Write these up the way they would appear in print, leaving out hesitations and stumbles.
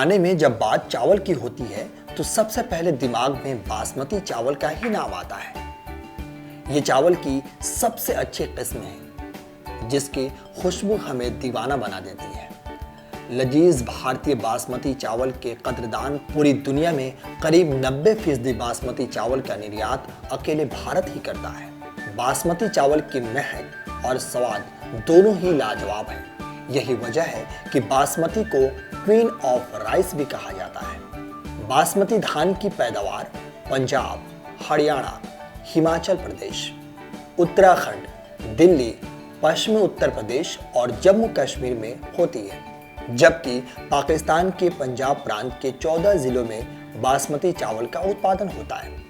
खाने में जब बात चावल की होती है तो सबसे पहले दिमाग में बासमती चावल का ही नाम आता है। ये चावल की सबसे अच्छी किस्म है जिसकी खुशबू हमें दीवाना बना देती है। लजीज भारतीय बासमती चावल के कदरदान पूरी दुनिया में करीब 90% बासमती चावल का निर्यात अकेले भारत ही करता है। बासमती चावल की महक और स्वाद दोनों ही लाजवाब है। यही वजह है कि बासमती को क्वीन ऑफ राइस भी कहा जाता है। बासमती धान की पैदावार पंजाब, हरियाणा, हिमाचल प्रदेश, उत्तराखंड, दिल्ली, पश्चिमी उत्तर प्रदेश और जम्मू कश्मीर में होती है, जबकि पाकिस्तान के पंजाब प्रांत के 14 जिलों में बासमती चावल का उत्पादन होता है।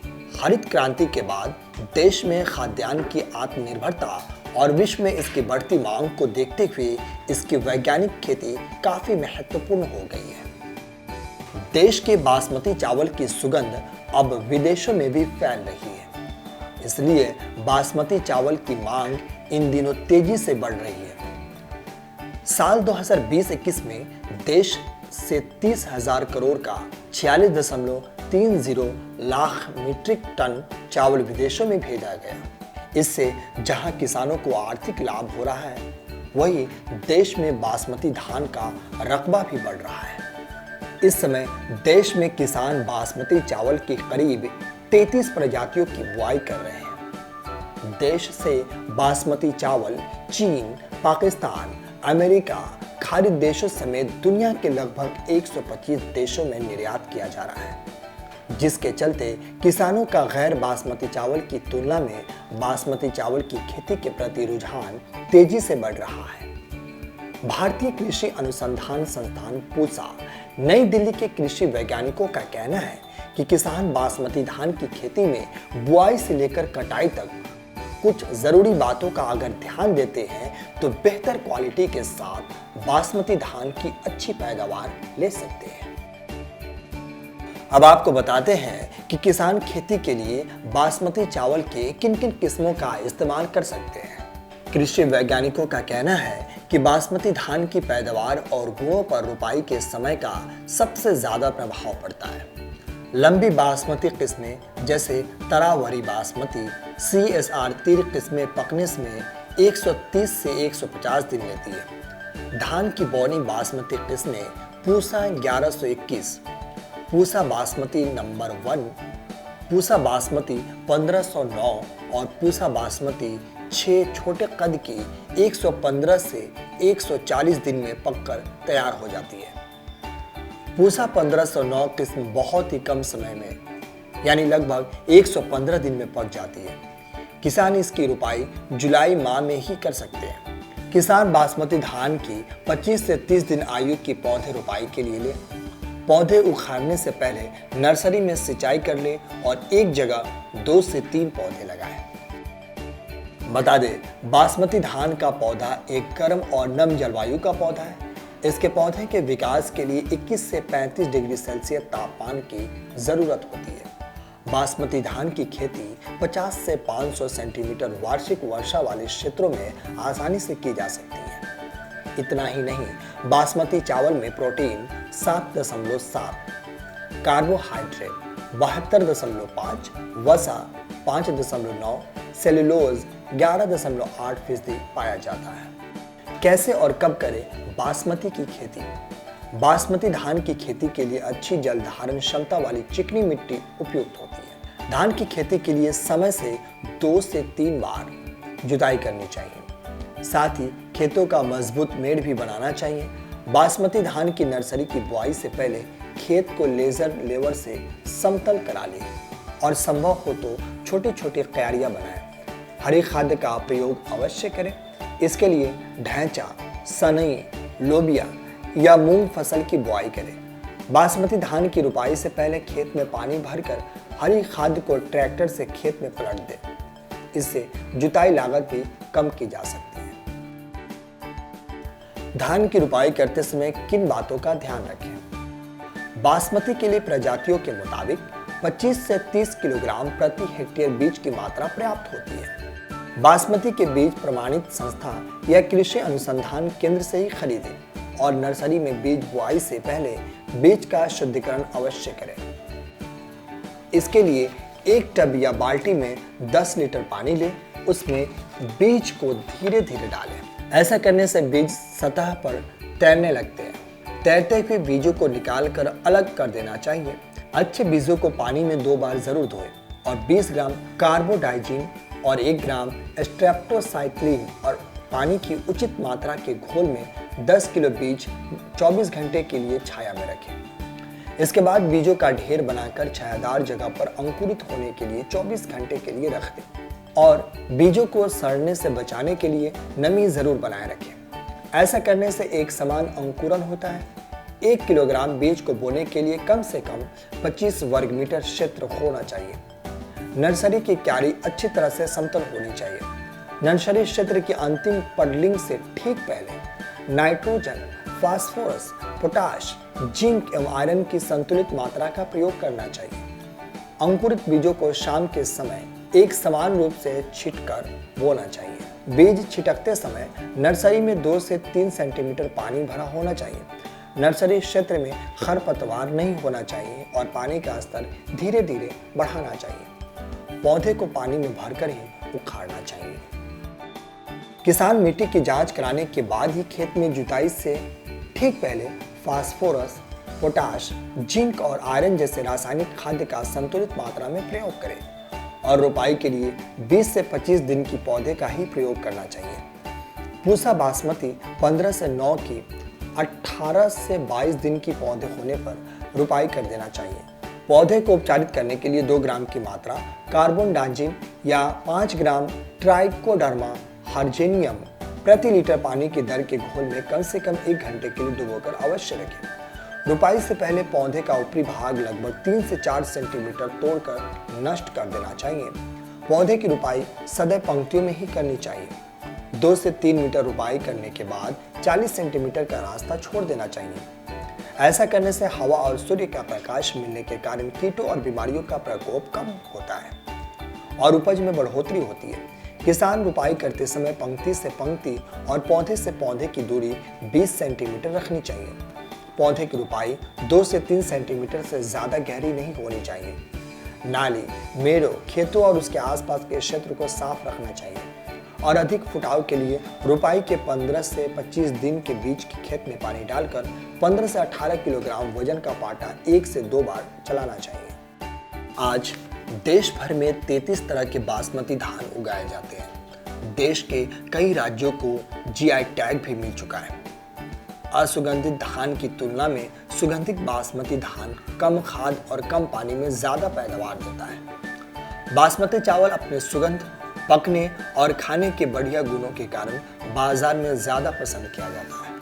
हरित क्रांति के बाद देश में खाद्यान्न की आत्मनिर्भरता और विश्व में इसकी बढ़ती मांग को देखते हुए इसकी वैज्ञानिक खेती काफी महत्वपूर्ण हो गई है। देश के बासमती चावल की सुगंध अब विदेशों में भी फैल रही है, इसलिए बासमती चावल की मांग इन दिनों तेजी से बढ़ रही है। साल 2020-21 में देश से 30,000 करोड़ का 46.30 लाख मीट्रिक टन चावल विदेशों में भेजा गया। इससे जहां किसानों को आर्थिक लाभ हो रहा है, वहीं देश में बासमती धान का रकबा भी बढ़ रहा है। इस समय देश में किसान बासमती चावल की करीब 33 प्रजातियों की बुआई कर रहे हैं। देश से बासमती चावल चीन, पाकिस्तान, अमेरिका, खाड़ी देशों समेत दुनिया के लगभग 125 देशों में निर्यात किया जा रहा है, जिसके चलते किसानों का गैर बासमती चावल की तुलना में बासमती चावल की खेती के प्रति रुझान तेजी से बढ़ रहा है। भारतीय कृषि अनुसंधान संस्थान पूसा, नई दिल्ली के कृषि वैज्ञानिकों का कहना है कि किसान बासमती धान की खेती में बुआई से लेकर कटाई तक कुछ जरूरी बातों का अगर ध्यान देते हैं तो बेहतर क्वालिटी के साथ बासमती धान की अच्छी पैदावार ले सकते हैं। अब आपको बताते हैं कि किसान खेती के लिए बासमती चावल के किन किन किस्मों का इस्तेमाल कर सकते हैं। कृषि वैज्ञानिकों का कहना है कि बासमती धान की पैदावार और गुणों पर रुपाई के समय का सबसे ज्यादा प्रभाव पड़ता है। लंबी बासमती किस्में जैसे तरावरी बासमती, CSR 3 किस्में पकने में 130 से 150 दिन लेती है। धान की बौनी बासमती किस्में पूसा 1121, पूसा बासमती नंबर 1, पूसा बासमती 1509 और पूसा बासमती 6 छोटे कद की 115 से 140 दिन में पककर तैयार हो जाती है। पूसा 1509 किस्म बहुत ही कम समय में यानी लगभग 115 दिन में पक जाती है। किसान इसकी रुपाई जुलाई माह में ही कर सकते हैं। किसान बासमती धान की 25 से 30 दिन आयु की पौधे रुपाई के लिए ले। पौधे उखाड़ने से पहले नर्सरी में सिंचाई कर ले और एक जगह 2 से 3 पौधे लगाएं। बता दें, बासमती धान का पौधा एक गर्म और नम जलवायु का पौधा है। इसके पौधे के विकास के लिए 21 से 35 डिग्री सेल्सियस तापमान की जरूरत होती है। बासमती धान की खेती 50 से 500 सेंटीमीटर वार्षिक वर्षा वाले क्षेत्रों में आसानी से की जा सकती है। इतना ही नहीं, बासमती चावल में प्रोटीन 7.7, कार्बोहाइड्रेट 72.5, वसा 5.9, सेलुलोज 11.8% पाया जाता है। कैसे और कब करें बासमती की खेती? बासमती धान की खेती के लिए अच्छी जल धारण क्षमता वाली चिकनी मिट्टी उपयुक्त होती है। धान की खेती के लिए समय से 2 से 3 बार जुताई करनी चाहिए। साथ ही खेतों का मजबूत मेड़ भी बनाना चाहिए। बासमती धान की नर्सरी की बुआई से पहले खेत को लेजर लेवर से समतल करा लें और संभव हो तो छोटी छोटी क्यारियां बनाएं। हरी खाद का प्रयोग अवश्य करें। इसके लिए ढैंचा, सनई, लोबिया या मूंग फसल की बुआई करें। बासमती धान की रुपाई से पहले खेत में पानी भरकर हरी खाद को ट्रैक्टर से खेत में पलट दें। इससे जुताई लागत भी कम की जा सकती है। धान की रुपाई करते समय किन बातों का ध्यान रखें? बासमती के लिए प्रजातियों के मुताबिक 25 से 30 किलोग्राम प्रति हेक्टेयर बीज की मात्रा पर्याप्त होती है। बासमती के बीज प्रमाणित संस्था या कृषि अनुसंधान केंद्र से ही खरीदें और नर्सरी में बीज बुआई से पहले बीज का शुद्धिकरण अवश्य करें। इसके लिए एक टब या बाल्टी में 10 लीटर पानी लें, उसमें बीज को धीरे धीरे डालें। ऐसा करने से बीज सतह पर तैरने लगते हैं। तैरते हुए बीजों को निकालकर अलग कर देना चाहिए। अच्छे बीजों को पानी में 2 बार जरूर धोएं और 20 ग्राम कार्बोडाइजिन और 1 ग्राम स्ट्रेप्टोसाइक्लिन और पानी की उचित मात्रा के घोल में 10 किलो बीज 24 घंटे के लिए छाया में रखें। इसके बाद बीजों का ढेर बनाकर छायादार जगह पर अंकुरित होने के लिए 24 घंटे के लिए रख दें और बीजों को सड़ने से बचाने के लिए नमी जरूर बनाए रखें। ऐसा करने से एक समान अंकुरन होता है। 1 किलोग्राम बीज को बोने के लिए कम से कम 25 वर्ग मीटर क्षेत्र होना चाहिए। नर्सरी की क्यारी अच्छी तरह से समतल होनी चाहिए। नर्सरी क्षेत्र की अंतिम पडलिंग से ठीक पहले नाइट्रोजन, फास्फोरस, पोटाश, जिंक एवं आयरन की संतुलित मात्रा का प्रयोग करना चाहिए। अंकुरित बीजों को शाम के समय एक समान रूप से छिटकर बोना चाहिए। बीज छिटकते समय नर्सरी में 2 से 3 सेंटीमीटर पानी भरा होना चाहिए। नर्सरी क्षेत्र में खरपतवार नहीं होना चाहिए और पानी का स्तर धीरे धीरे बढ़ाना चाहिए। पौधे को पानी में भरकर ही उखाड़ना चाहिए। किसान मिट्टी की जांच कराने के बाद ही खेत में जुताई से ठीक पहले फास्फोरस, पोटाश, जिंक और आयरन जैसे रासायनिक खाद्य का संतुलित मात्रा में प्रयोग करें और रोपाई के लिए 20 से 25 दिन की पौधे का ही प्रयोग करना चाहिए। पूसा बासमती 15 से 9 की 18 से 22 दिन की पौधे होने पर रोपाई कर देना चाहिए। पौधे को उपचारित करने के लिए 2 ग्राम की मात्रा कार्बोडाजिम या 5 ग्राम ट्राइकोडर्मा हार्जेनियम प्रति लीटर पानी की दर के घोल में कम से कम 1 घंटे के लिए डुबोकर अवश्य रखें। रोपाई से पहले पौधे का ऊपरी भाग लगभग 3 से 4 सेंटीमीटर तोड़कर नष्ट कर देना चाहिए। पौधे की रोपाई सदैव पंक्तियों में ही करनी चाहिए। 2 से 3 मीटर रोपाई करने के बाद 40 सेंटीमीटर का रास्ता छोड़ देना चाहिए। ऐसा करने से हवा और सूर्य का प्रकाश मिलने के कारण कीटों और बीमारियों का प्रकोप कम होता है और उपज में बढ़ोतरी होती है। किसान रोपाई करते समय पंक्ति से पंक्ति और पौधे से पौधे की दूरी 20 सेंटीमीटर रखनी चाहिए। पौधे की रोपाई 2 से 3 सेंटीमीटर से ज्यादा गहरी नहीं होनी चाहिए। नाली, मेड़ों, खेतों और उसके आसपास के क्षेत्र को साफ रखना चाहिए और अधिक फुटाव के लिए रोपाई के 15 से 25 दिन के बीच के खेत में पानी डालकर 15 से 18 किलोग्राम वजन का पाटा 1 से 2 बार चलाना चाहिए। आज देश भर में 33 तरह के बासमती धान उगाए जाते हैं। देश के कई राज्यों को जीआई टैग भी मिल चुका है। असुगंधित धान की तुलना में सुगंधित बासमती धान कम खाद और कम पानी में ज्यादा पैदावार देता है। बासमती चावल अपने सुगंध, पकने और खाने के बढ़िया गुणों के कारण बाजार में ज्यादा पसंद किया जाता है।